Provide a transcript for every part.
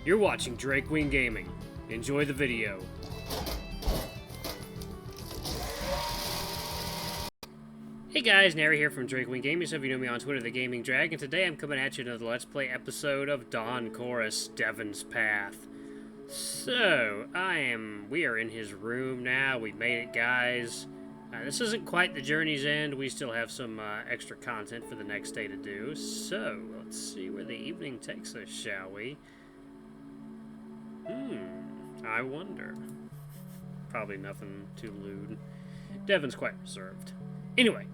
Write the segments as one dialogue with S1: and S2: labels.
S1: You're watching Drakewing Gaming. Enjoy the video. Hey guys, Nary here from Drakewing Gaming. Some of you know me on Twitter, The Gaming Drag, and today I'm coming at you with another Let's Play episode of Dawn Chorus, Devon's Path. So, we are in his room now. We made it, guys. This isn't quite the journey's end. We still have some extra content for the next day to do. So, let's see where the evening takes us, shall we? I wonder. Probably nothing too lewd. Devon's quite reserved. Anyway,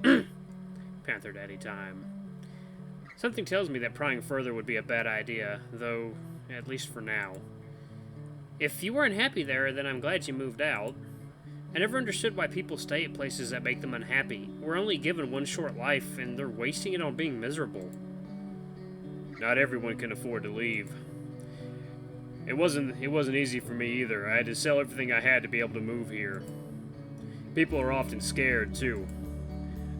S1: Panther Daddy time. Something tells me that prying further would be a bad idea, though, at least for now. If you weren't happy there, then I'm glad you moved out. I never understood why people stay at places that make them unhappy. We're only given one short life, and they're wasting it on being miserable. Not everyone can afford to leave. It wasn't easy for me either. I had to sell everything I had to be able to move here. People are often scared, too.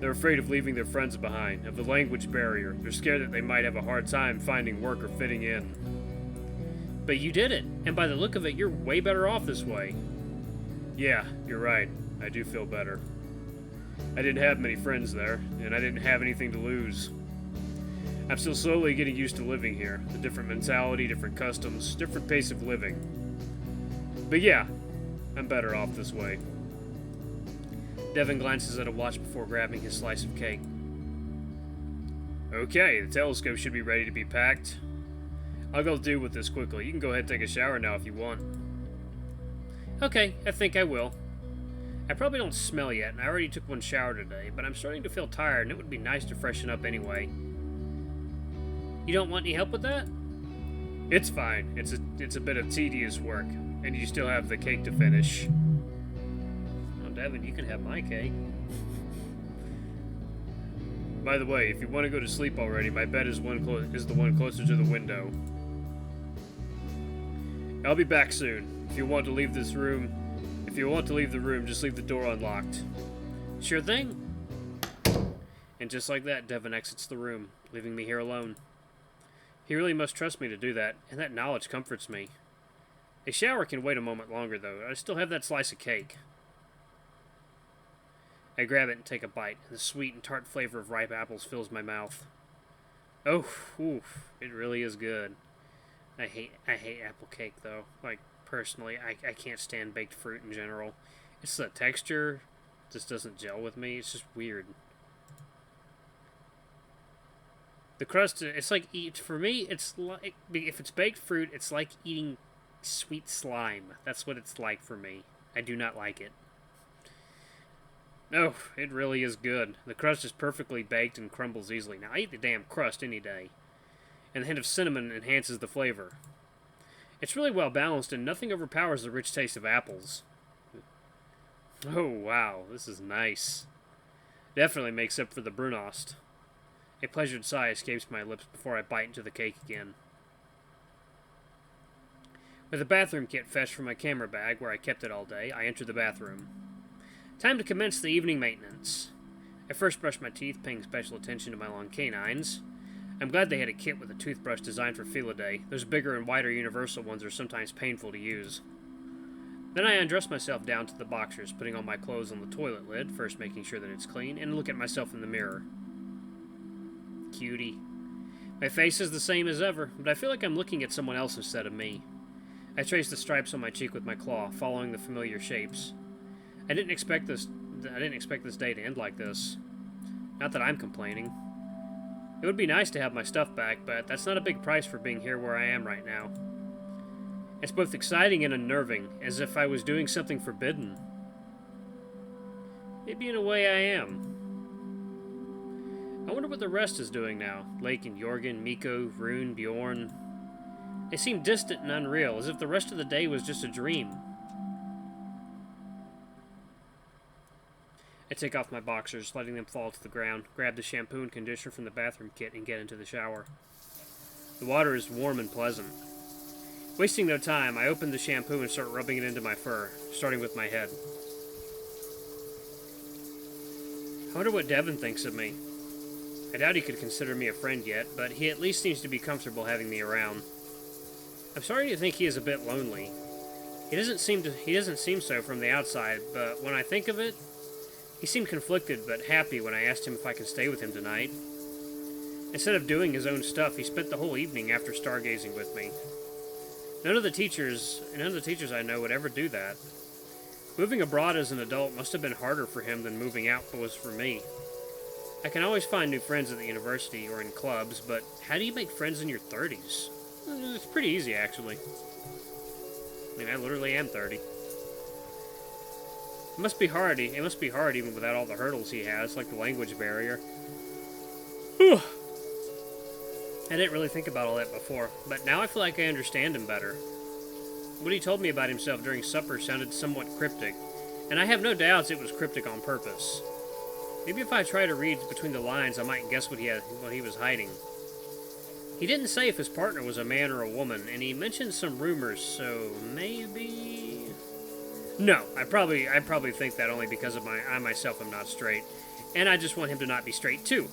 S1: They're afraid of leaving their friends behind, of the language barrier. They're scared that they might have a hard time finding work or fitting in. But you did it, and by the look of it, you're way better off this way. Yeah, you're right. I do feel better. I didn't have many friends there, and I didn't have anything to lose. I'm still slowly getting used to living here. The different mentality, different customs, different pace of living. But yeah, I'm better off this way. Devon glances at a watch before grabbing his slice of cake. Okay, the telescope should be ready to be packed. I'll go deal with this quickly. You can go ahead and take a shower now if you want. Okay, I think I will. I probably don't smell yet, and I already took one shower today, but I'm starting to feel tired, and it would be nice to freshen up anyway. You don't want any help with that? It's fine. It's a bit of tedious work, and you still have the cake to finish. Oh, Devon, you can have my cake. By the way, if you want to go to sleep already, my bed is the one closer to the window. I'll be back soon. If you want to leave the room, just leave the door unlocked. Sure thing. And just like that, Devon exits the room, leaving me here alone. He really must trust me to do that, and that knowledge comforts me. A shower can wait a moment longer, though. I still have that slice of cake. I grab it and take a bite, and the sweet and tart flavor of ripe apples fills my mouth. Oh, oof, it really is good. I hate apple cake, though. Like, personally, I can't stand baked fruit in general. It's the texture just doesn't gel with me. It's just weird. The crust, it's like, for me, it's like, if it's baked fruit, it's like eating sweet slime. That's what it's like for me. I do not like it. Oh, it really is good. The crust is perfectly baked and crumbles easily. Now, I eat the damn crust any day. And the hint of cinnamon enhances the flavor. It's really well balanced, and nothing overpowers the rich taste of apples. Oh, wow, this is nice. Definitely makes up for the Brunost. A pleasured sigh escapes my lips before I bite into the cake again. With a bathroom kit fetched from my camera bag, where I kept it all day, I enter the bathroom. Time to commence the evening maintenance. I first brush my teeth, paying special attention to my long canines. I'm glad they had a kit with a toothbrush designed for Felidae. Those bigger and wider universal ones are sometimes painful to use. Then I undress myself down to the boxers, putting on my clothes on the toilet lid, first making sure that it's clean, and look at myself in the mirror. Cutie. My face is the same as ever, but I feel like I'm looking at someone else instead of me. I trace the stripes on my cheek with my claw, following the familiar shapes. I didn't expect this day to end like this. Not that I'm complaining. It would be nice to have my stuff back, but that's not a big price for being here where I am right now. It's both exciting and unnerving, as if I was doing something forbidden. Maybe in a way I am. I wonder what the rest is doing now. Lake and Jorgen, Miko, Rune, Bjorn. They seem distant and unreal, as if the rest of the day was just a dream. I take off my boxers, letting them fall to the ground, grab the shampoo and conditioner from the bathroom kit, and get into the shower. The water is warm and pleasant. Wasting no time, I open the shampoo and start rubbing it into my fur, starting with my head. I wonder what Devon thinks of me. I doubt he could consider me a friend yet, but he at least seems to be comfortable having me around. I'm sorry to think he is a bit lonely. He doesn't seem so from the outside, but when I think of it, he seemed conflicted but happy when I asked him if I could stay with him tonight. Instead of doing his own stuff, he spent the whole evening after stargazing with me. None of the teachers I know would ever do that. Moving abroad as an adult must have been harder for him than moving out was for me. I can always find new friends at the university or in clubs, but how do you make friends in your 30s? It's pretty easy, actually. I mean, I literally am 30. It must be hard even without all the hurdles he has, like the language barrier. Whew. I didn't really think about all that before, but now I feel like I understand him better. What he told me about himself during supper sounded somewhat cryptic, and I have no doubts it was cryptic on purpose. Maybe if I try to read between the lines, I might guess what he was hiding. He didn't say if his partner was a man or a woman, and he mentioned some rumors, so maybe... No, I probably think that only because I myself am not straight, and I just want him to not be straight too.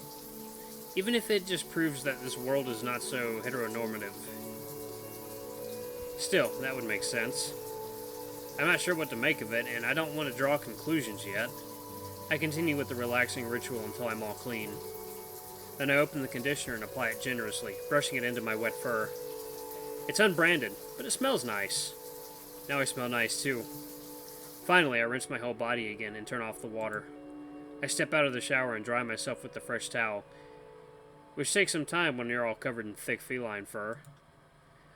S1: Even if it just proves that this world is not so heteronormative. Still, that would make sense. I'm not sure what to make of it, and I don't want to draw conclusions yet. I continue with the relaxing ritual until I'm all clean. Then I open the conditioner and apply it generously, brushing it into my wet fur. It's unbranded, but it smells nice. Now I smell nice too. Finally, I rinse my whole body again and turn off the water. I step out of the shower and dry myself with the fresh towel, which takes some time when you're all covered in thick feline fur.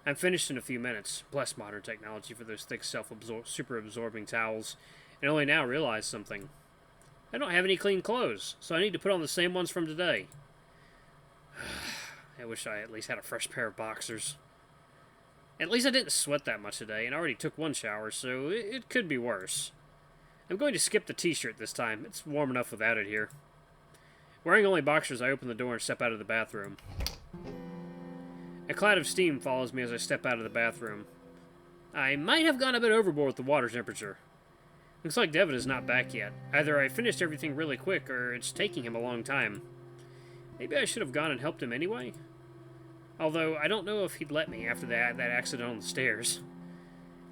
S1: I'm finished in a few minutes. Bless modern technology for those thick, super-absorbing towels, and only now realize something. I don't have any clean clothes, so I need to put on the same ones from today. I wish I at least had a fresh pair of boxers. At least I didn't sweat that much today, and I already took one shower, so it could be worse. I'm going to skip the t-shirt this time. It's warm enough without it here. Wearing only boxers, I open the door and step out of the bathroom. A cloud of steam follows me as I step out of the bathroom. I might have gone a bit overboard with the water temperature. Looks like Devon is not back yet. Either I finished everything really quick, or it's taking him a long time. Maybe I should have gone and helped him anyway? Although, I don't know if he'd let me after that accident on the stairs.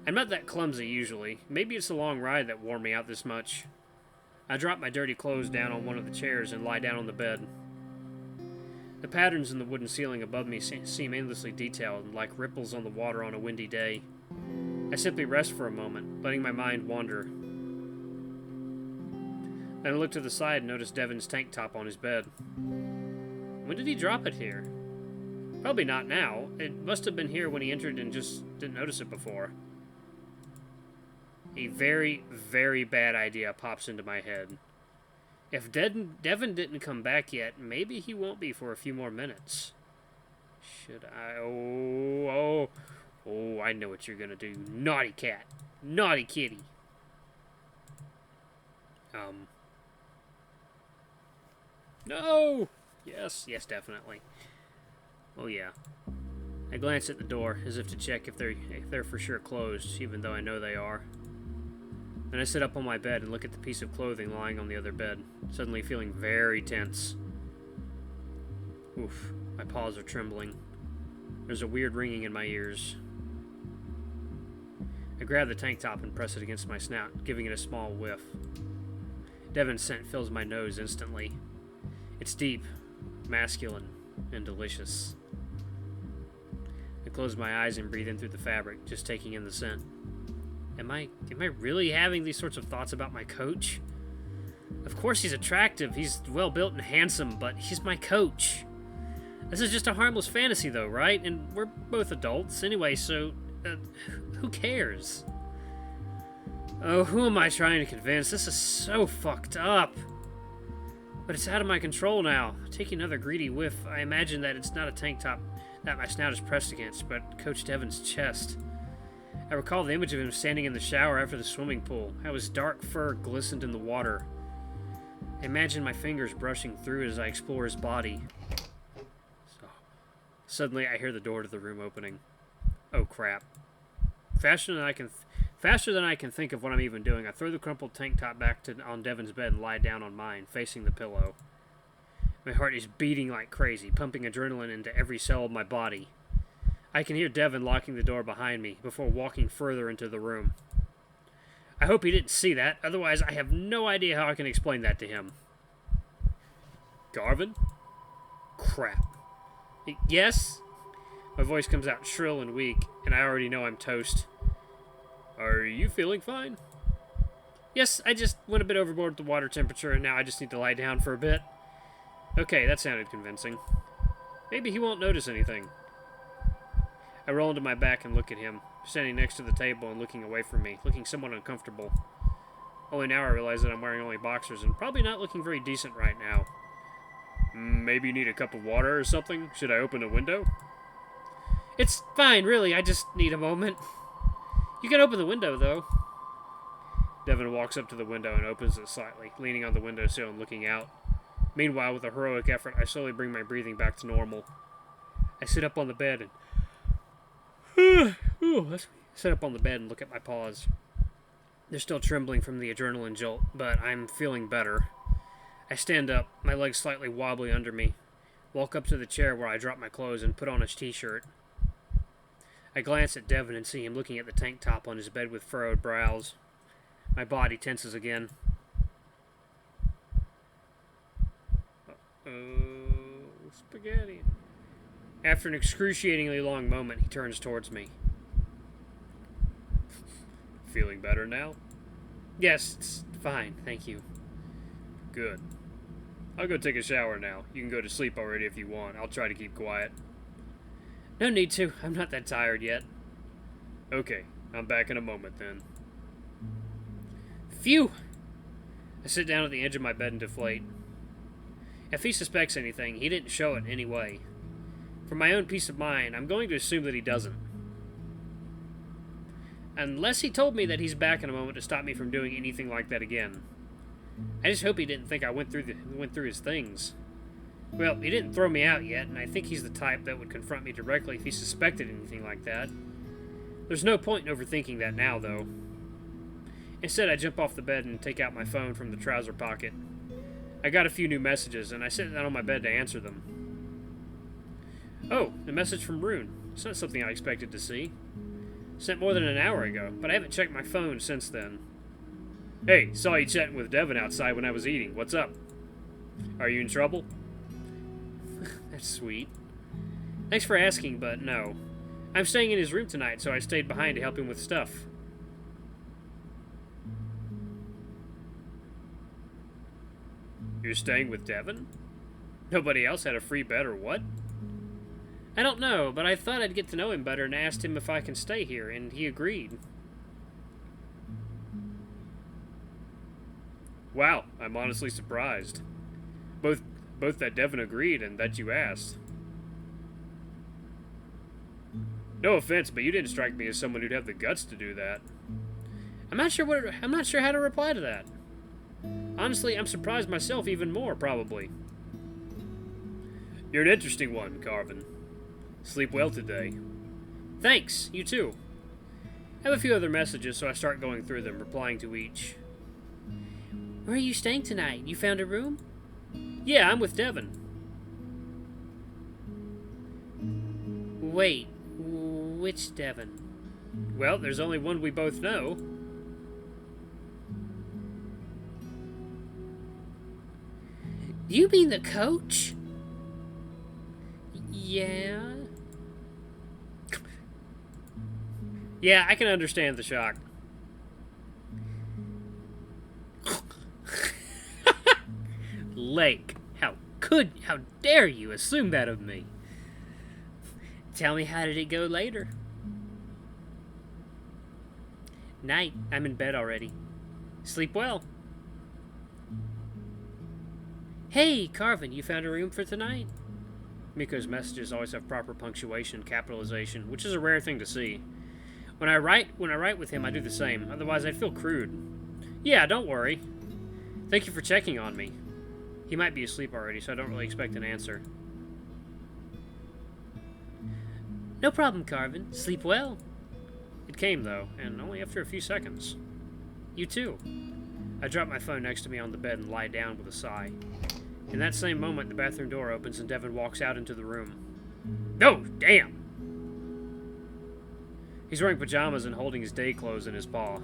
S1: I'm not that clumsy usually. Maybe it's the long ride that wore me out this much. I drop my dirty clothes down on one of the chairs and lie down on the bed. The patterns in the wooden ceiling above me seem endlessly detailed, like ripples on the water on a windy day. I simply rest for a moment, letting my mind wander. Then I look to the side and notice Devon's tank top on his bed. When did he drop it here? Probably not now. It must have been here when he entered and just didn't notice it before. A very, very bad idea pops into my head. If Devon didn't come back yet, maybe he won't be for a few more minutes. Should I? Oh, I know what you're gonna do. Naughty cat. Naughty kitty. No! Yes, definitely. Oh, yeah. I glance at the door, as if to check if they're for sure closed, even though I know they are. Then I sit up on my bed and look at the piece of clothing lying on the other bed, suddenly feeling very tense. Oof, my paws are trembling. There's a weird ringing in my ears. I grab the tank top and press it against my snout, giving it a small whiff. Devon's scent fills my nose instantly. It's deep, masculine, and delicious. I close my eyes and breathe in through the fabric, just taking in the scent. Am I really having these sorts of thoughts about my coach? Of course he's attractive, he's well-built and handsome, but he's my coach. This is just a harmless fantasy though, right? And we're both adults anyway, so who cares? Oh, who am I trying to convince? This is so fucked up. But it's out of my control now. Taking another greedy whiff, I imagine that it's not a tank top that my snout is pressed against, but Coach Devon's chest. I recall the image of him standing in the shower after the swimming pool, how his dark fur glistened in the water. I imagine my fingers brushing through it as I explore his body. Suddenly, I hear the door to the room opening. Oh crap. Faster than I can think of what I'm even doing, I throw the crumpled tank top back on Devon's bed and lie down on mine, facing the pillow. My heart is beating like crazy, pumping adrenaline into every cell of my body. I can hear Devon locking the door behind me before walking further into the room. I hope he didn't see that, otherwise I have no idea how I can explain that to him. Garvin? Crap. Yes? My voice comes out shrill and weak, and I already know I'm toast. Are you feeling fine? Yes, I just went a bit overboard with the water temperature, and now I just need to lie down for a bit. Okay, that sounded convincing. Maybe he won't notice anything. I roll into my back and look at him, standing next to the table and looking away from me, looking somewhat uncomfortable. Only now I realize that I'm wearing only boxers and probably not looking very decent right now. Maybe you need a cup of water or something? Should I open a window? It's fine, really. I just need a moment. You can open the window, though. Devon walks up to the window and opens it slightly, leaning on the windowsill and looking out. Meanwhile, with a heroic effort, I slowly bring my breathing back to normal. I sit up on the bed and sit up on the bed and look at my paws. They're still trembling from the adrenaline jolt, but I'm feeling better. I stand up, my legs slightly wobbly under me, walk up to the chair where I drop my clothes and put on his t-shirt. I glance at Devon and see him looking at the tank top on his bed with furrowed brows. My body tenses again. Spaghetti. After an excruciatingly long moment, he turns towards me. Feeling better now? Yes, it's fine, thank you. Good. I'll go take a shower now. You can go to sleep already if you want. I'll try to keep quiet. No need to. I'm not that tired yet. Okay, I'm back in a moment then. Phew! I sit down at the edge of my bed and deflate. If he suspects anything, he didn't show it anyway. For my own peace of mind, I'm going to assume that he doesn't. Unless he told me that he's back in a moment to stop me from doing anything like that again. I just hope he didn't think I went through his things. Well, he didn't throw me out yet, and I think he's the type that would confront me directly if he suspected anything like that. There's no point in overthinking that now, though. Instead, I jump off the bed and take out my phone from the trouser pocket. I got a few new messages, and I sit down on my bed to answer them. Oh, a message from Rune. It's not something I expected to see. Sent more than an hour ago, but I haven't checked my phone since then. Hey, saw you chatting with Devon outside when I was eating. What's up? Are you in trouble? That's sweet. Thanks for asking, but no. I'm staying in his room tonight, so I stayed behind to help him with stuff. You're staying with Devon? Nobody else had a free bed or what? I don't know, but I thought I'd get to know him better and asked him if I can stay here, and he agreed. Wow, I'm honestly surprised. Both that Devon agreed and that you asked. No offense, but you didn't strike me as someone who'd have the guts to do that. I'm not sure how to reply to that. Honestly, I'm surprised myself even more, probably. You're an interesting one, Carvin. Sleep well today. Thanks, you too. I have a few other messages, so I start going through them, replying to each. Where are you staying tonight? You found a room? Yeah, I'm with Devon. Wait, which Devon? Well, there's only one we both know. You mean the coach? Yeah? Yeah, I can understand the shock. Lake, how dare you assume that of me? Tell me, how did it go later? Night, I'm in bed already. Sleep well. Hey, Carvin, you found a room for tonight? Miko's messages always have proper punctuation and capitalization, which is a rare thing to see. When I write with him, I do the same. Otherwise, I'd feel crude. Yeah, don't worry. Thank you for checking on me. He might be asleep already, so I don't really expect an answer. No problem, Carvin. Sleep well. It came, though, and only after a few seconds. You too. I drop my phone next to me on the bed and lie down with a sigh. In that same moment, the bathroom door opens and Devon walks out into the room. Oh, damn! He's wearing pajamas and holding his day clothes in his paw.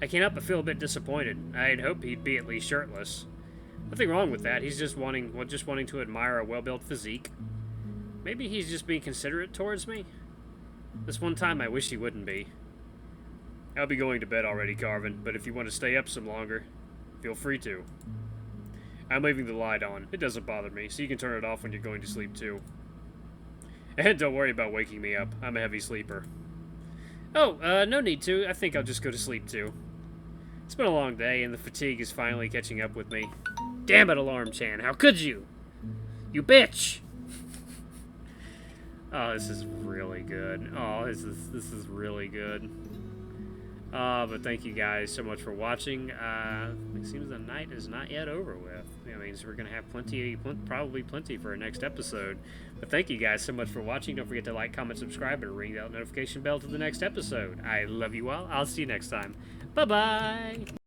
S1: I can't help but feel a bit disappointed. I'd hoped he'd be at least shirtless. Nothing wrong with that. He's just wanting to admire a well-built physique. Maybe he's just being considerate towards me. This one time I wish he wouldn't be. I'll be going to bed already, Carvin, but if you want to stay up some longer, feel free to. I'm leaving the light on. It doesn't bother me, so you can turn it off when you're going to sleep too. And don't worry about waking me up. I'm a heavy sleeper. Oh, no need to. I think I'll just go to sleep too. It's been a long day, and the fatigue is finally catching up with me. Damn it, Alarm Chan. How could you? You bitch! Oh, this is really good. Oh, this is really good. But thank you guys so much for watching. It seems the night is not yet over with. I mean, so we're going to have probably plenty for our next episode. But thank you guys so much for watching. Don't forget to like, comment, subscribe, and ring that notification bell to the next episode. I love you all. I'll see you next time. Bye-bye!